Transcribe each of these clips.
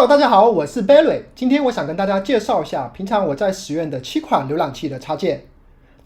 Hello， 大家好，我是 Barry。今天我想跟大家介绍一下平常我在使用的7款浏览器的插件。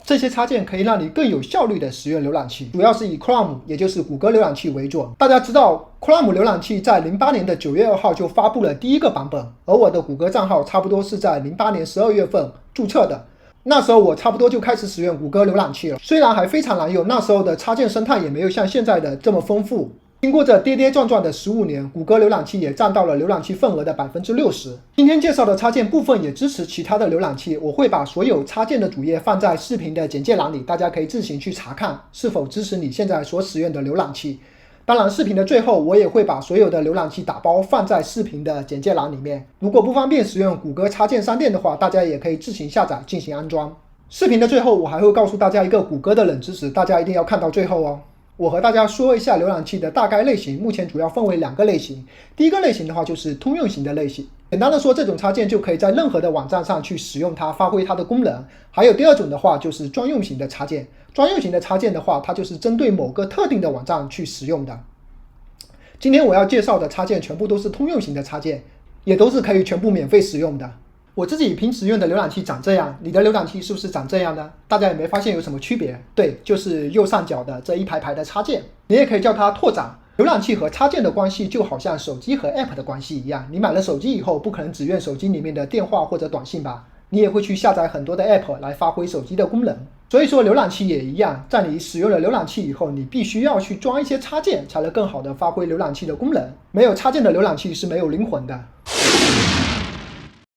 这些插件可以让你更有效率的使用浏览器，主要是以 Chrome， 也就是谷歌浏览器为主。大家知道 Chrome 浏览器在08年的9月2号就发布了第一个版本，而我的谷歌账号差不多是在08年12月份注册的。那时候我差不多就开始使用谷歌浏览器了，虽然还非常难用，那时候的插件生态也没有像现在的这么丰富。经过这跌跌撞撞的15年，谷歌浏览器也占到了浏览器份额的 60%。今天介绍的插件部分也支持其他的浏览器，我会把所有插件的主页放在视频的简介栏里，大家可以自行去查看是否支持你现在所使用的浏览器。当然，视频的最后我也会把所有的浏览器打包放在视频的简介栏里面。如果不方便使用谷歌插件商店的话，大家也可以自行下载进行安装。视频的最后我还会告诉大家一个谷歌的冷知识，大家一定要看到最后哦。我和大家说一下浏览器的大概类型，目前主要分为2个类型。第一个类型的话就是通用型的类型，简单的说，这种插件就可以在任何的网站上去使用它，发挥它的功能。还有第二种的话就是专用型的插件，专用型的插件的话，它就是针对某个特定的网站去使用的。今天我要介绍的插件全部都是通用型的插件，也都是可以全部免费使用的。我自己平时用的浏览器长这样，你的浏览器是不是长这样呢？大家有没有发现有什么区别？对，就是右上角的这一排排的插件，你也可以叫它拓展。浏览器和插件的关系就好像手机和 App 的关系一样，你买了手机以后，不可能只用手机里面的电话或者短信吧？你也会去下载很多的 App 来发挥手机的功能。所以说浏览器也一样，在你使用了浏览器以后，你必须要去装一些插件，才能更好的发挥浏览器的功能。没有插件的浏览器是没有灵魂的。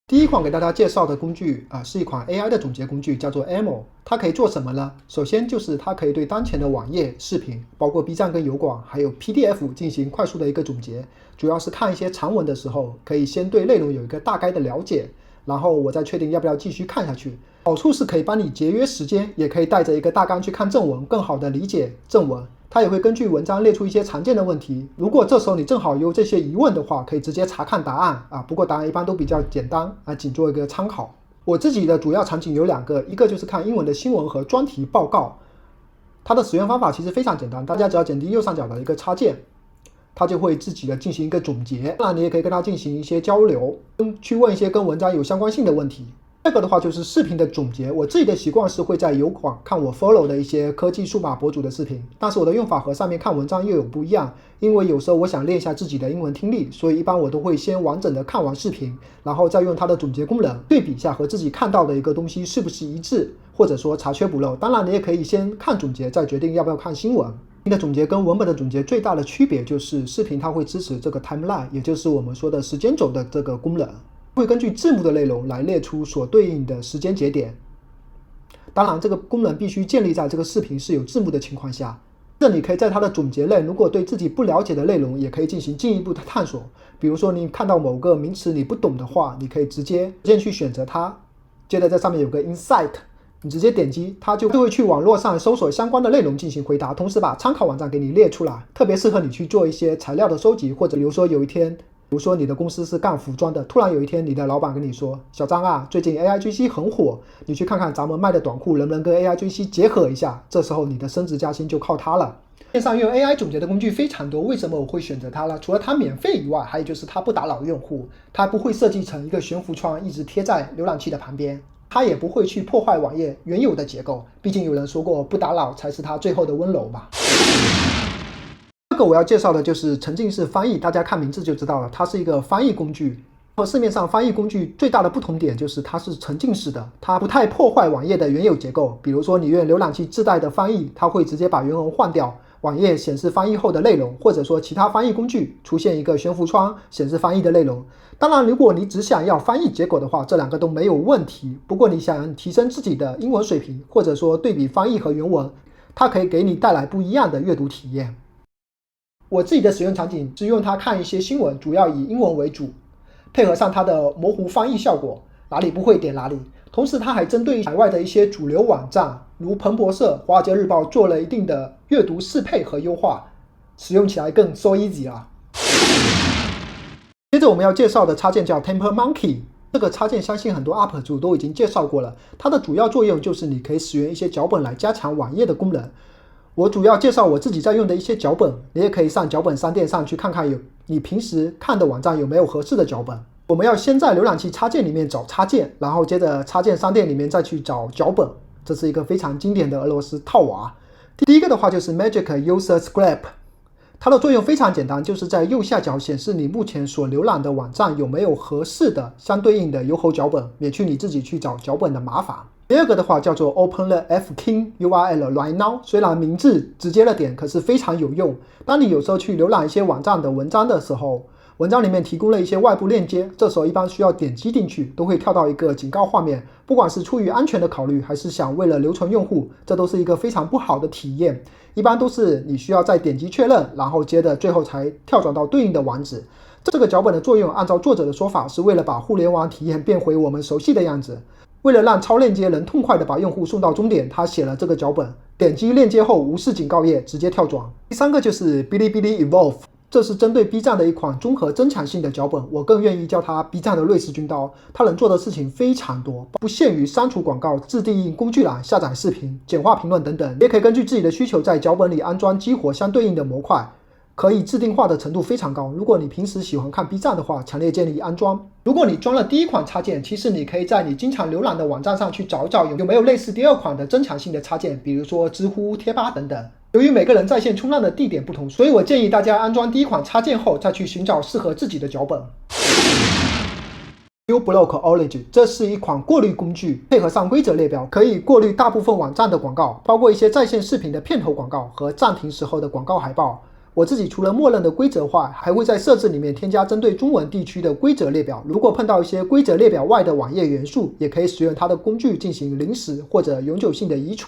第一款给大家介绍的工具是一款 AI 的总结工具，叫做 Emo。 它可以做什么呢？首先就是它可以对当前的网页、视频，包括 B 站跟油管，还有 PDF 进行快速的一个总结。主要是看一些长文的时候，可以先对内容有一个大概的了解，然后我再确定要不要继续看下去。好处是可以帮你节约时间，也可以带着一个大纲去看正文，更好的理解正文。它也会根据文章列出一些常见的问题，如果这时候你正好有这些疑问的话，可以直接查看答案不过答案一般都比较简单仅做一个参考。我自己的主要场景有2个，一个就是看英文的新闻和专题报告。它的使用方法其实非常简单，大家只要点击右上角的一个插件，它就会自己的进行一个总结。当然你也可以跟它进行一些交流，去问一些跟文章有相关性的问题。这个的话就是视频的总结，我自己的习惯是会在油管看我 follow 的一些科技数码博主的视频，但是我的用法和上面看文章又有不一样，因为有时候我想练一下自己的英文听力，所以一般我都会先完整的看完视频，然后再用它的总结功能对比一下和自己看到的一个东西是不是一致，或者说查缺补漏。当然你也可以先看总结再决定要不要看新闻。你的总结跟文本的总结最大的区别就是视频它会支持这个 timeline， 也就是我们说的时间轴的这个功能，会根据字幕的内容来列出所对应的时间节点。当然这个功能必须建立在这个视频是有字幕的情况下。这里可以在它的总结内，如果对自己不了解的内容也可以进行进一步的探索，比如说你看到某个名词你不懂的话，你可以直接去选择它，接着在上面有个 Insight， 你直接点击它就会去网络上搜索相关的内容进行回答，同时把参考网站给你列出来，特别适合你去做一些材料的收集，或者比如说你的公司是干服装的，突然有一天你的老板跟你说，小张啊，最近 AIGC 很火，你去看看咱们卖的短裤能不能跟 AIGC 结合一下，这时候你的升职加薪就靠它了。线上用 AI 总结的工具非常多，为什么我会选择它呢？除了它免费以外，还有就是它不打扰用户，它不会设计成一个悬浮窗一直贴在浏览器的旁边，它也不会去破坏网页原有的结构，毕竟有人说过不打扰才是它最后的温柔吧。这个我要介绍的就是沉浸式翻译，大家看名字就知道了，它是一个翻译工具。和市面上翻译工具最大的不同点就是它是沉浸式的，它不太破坏网页的原有结构。比如说你用浏览器自带的翻译，它会直接把原文换掉，网页显示翻译后的内容，或者说其他翻译工具出现一个悬浮窗显示翻译的内容。当然如果你只想要翻译结果的话，这2个都没有问题。不过你想提升自己的英文水平，或者说对比翻译和原文，它可以给你带来不一样的阅读体验。我自己的使用场景是用它看一些新闻，主要以英文为主，配合上它的模糊翻译效果，哪里不会点哪里。同时它还针对海外的一些主流网站，如彭博社、华尔街日报做了一定的阅读适配和优化，使用起来更 so easy 了。接着我们要介绍的插件叫 Temper Monkey， 这个插件相信很多 UP 主都已经介绍过了，它的主要作用就是你可以使用一些脚本来加强网页的功能。我主要介绍我自己在用的一些脚本，你也可以上脚本商店上去看看你平时看的网站有没有合适的脚本。我们要先在浏览器插件里面找插件，然后接着插件商店里面再去找脚本，这是一个非常经典的俄罗斯套娃。第一个的话就是 Magic User Script， 它的作用非常简单，就是在右下角显示你目前所浏览的网站有没有合适的相对应的优猴脚本，免去你自己去找脚本的麻烦。第二个的话叫做 Open the Fking URL right now， 虽然名字直接了点，可是非常有用。当你有时候去浏览一些网站的文章的时候，文章里面提供了一些外部链接，这时候一般需要点击进去，都会跳到一个警告画面。不管是出于安全的考虑，还是想为了留存用户，这都是一个非常不好的体验。一般都是你需要再点击确认，然后接着最后才跳转到对应的网址。这个脚本的作用，按照作者的说法，是为了把互联网体验变回我们熟悉的样子。为了让超链接能痛快的把用户送到终点，他写了这个脚本。点击链接后无视警告页，直接跳转。第三个就是哔哩哔哩 Evolve， 这是针对 B 站的一款综合增强性的脚本，我更愿意叫它 B 站的瑞士军刀。它能做的事情非常多，不限于删除广告、自定义工具栏、下载视频、简化评论等等，也可以根据自己的需求在脚本里安装激活相对应的模块。可以自定化的程度非常高，如果你平时喜欢看 B 站的话，强烈建议安装。如果你装了第一款插件，其实你可以在你经常浏览的网站上去找一找有没有类似第二款的增强性的插件，比如说知乎、贴吧等等。由于每个人在线冲浪的地点不同，所以我建议大家安装第一款插件后，再去寻找适合自己的脚本。uBlock Origin， 这是一款过滤工具，配合上规则列表，可以过滤大部分网站的广告，包括一些在线视频的片头广告和暂停时候的广告海报。我自己除了默认的规则化，还会在设置里面添加针对中文地区的规则列表。如果碰到一些规则列表外的网页元素，也可以使用它的工具进行临时或者永久性的移除。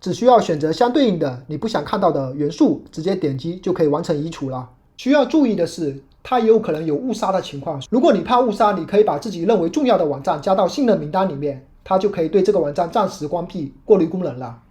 只需要选择相对应的你不想看到的元素，直接点击就可以完成移除了。需要注意的是，它也有可能有误杀的情况。如果你怕误杀，你可以把自己认为重要的网站加到信任名单里面，它就可以对这个网站暂时关闭过滤功能了。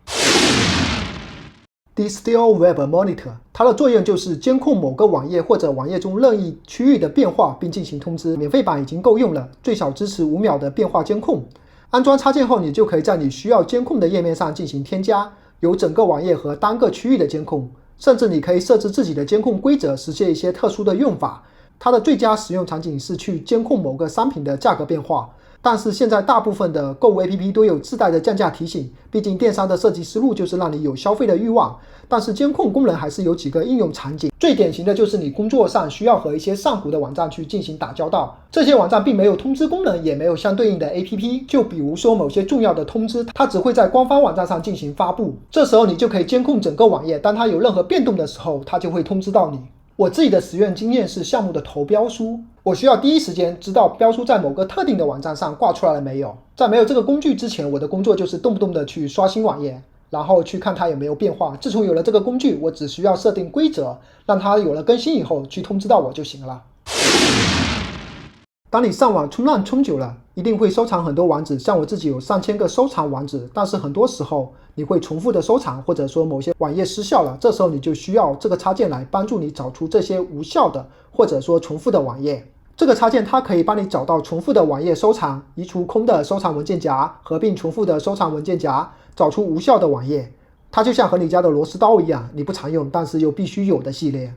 Distill Web Monitor， 它的作用就是监控某个网页或者网页中任意区域的变化，并进行通知。免费版已经够用了，最少支持5秒的变化监控。安装插件后，你就可以在你需要监控的页面上进行添加，有整个网页和单个区域的监控，甚至你可以设置自己的监控规则，实现一些特殊的用法。它的最佳使用场景是去监控某个商品的价格变化。但是现在大部分的购物 APP 都有自带的降价提醒，毕竟电商的设计思路就是让你有消费的欲望。但是监控功能还是有几个应用场景，最典型的就是你工作上需要和一些上古的网站去进行打交道，这些网站并没有通知功能，也没有相对应的 APP。就比如说某些重要的通知，它只会在官方网站上进行发布，这时候你就可以监控整个网页，当它有任何变动的时候，它就会通知到你。我自己的实验经验是项目的投标书，我需要第一时间知道标书在某个特定的网站上挂出来了没有。在没有这个工具之前，我的工作就是动不动的去刷新网页，然后去看它有没有变化。自从有了这个工具，我只需要设定规则，让它有了更新以后去通知到我就行了。当你上网冲浪冲久了，一定会收藏很多网址，像我自己有上千个收藏网址，但是很多时候你会重复的收藏，或者说某些网页失效了，这时候你就需要这个插件来帮助你找出这些无效的或者说重复的网页。这个插件它可以帮你找到重复的网页收藏，移除空的收藏文件夹，合并重复的收藏文件夹，找出无效的网页。它就像和你家的螺丝刀一样，你不常用但是又必须有的系列。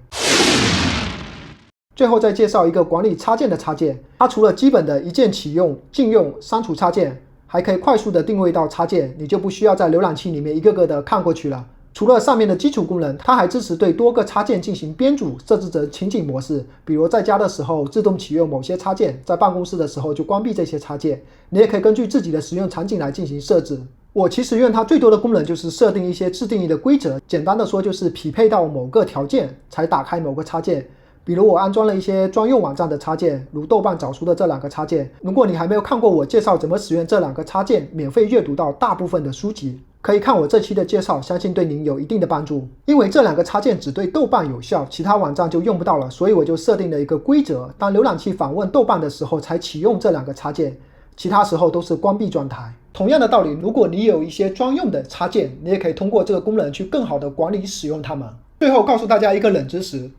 最后再介绍一个管理插件的插件，它除了基本的一键启用、禁用、删除插件，还可以快速的定位到插件，你就不需要在浏览器里面一个个的看过去了。除了上面的基础功能，它还支持对多个插件进行编组，设置成情景模式，比如在家的时候自动启用某些插件，在办公室的时候就关闭这些插件。你也可以根据自己的使用场景来进行设置。我其实用它最多的功能就是设定一些自定义的规则，简单的说就是匹配到某个条件才打开某个插件。比如我安装了一些专用网站的插件，如豆瓣找书的这2个插件。如果你还没有看过我介绍怎么使用这2个插件，免费阅读到大部分的书籍，可以看我这期的介绍，相信对您有一定的帮助。因为这2个插件只对豆瓣有效，其他网站就用不到了，所以我就设定了一个规则，当浏览器访问豆瓣的时候才启用这2个插件，其他时候都是关闭状态。同样的道理，如果你有一些专用的插件，你也可以通过这个功能去更好的管理使用它们。最后告诉大家一个冷知识，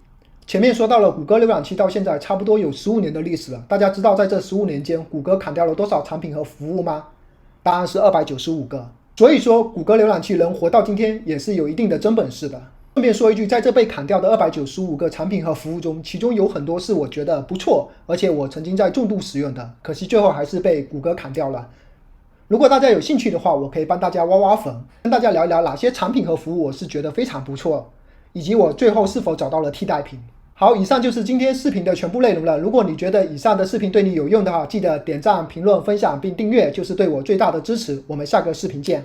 前面说到了谷歌浏览器到现在差不多有15年的历史了，大家知道在这15年间谷歌砍掉了多少产品和服务吗？答案是295个。所以说谷歌浏览器能活到今天也是有一定的真本事的。顺便说一句，在这被砍掉的295个产品和服务中，其中有很多是我觉得不错，而且我曾经在重度使用的，可惜最后还是被谷歌砍掉了。如果大家有兴趣的话，我可以帮大家挖挖粉，跟大家聊一聊哪些产品和服务我是觉得非常不错，以及我最后是否找到了替代品。好，以上就是今天视频的全部内容了。如果你觉得以上的视频对你有用的话，记得点赞、评论、分享并订阅，就是对我最大的支持。我们下个视频见。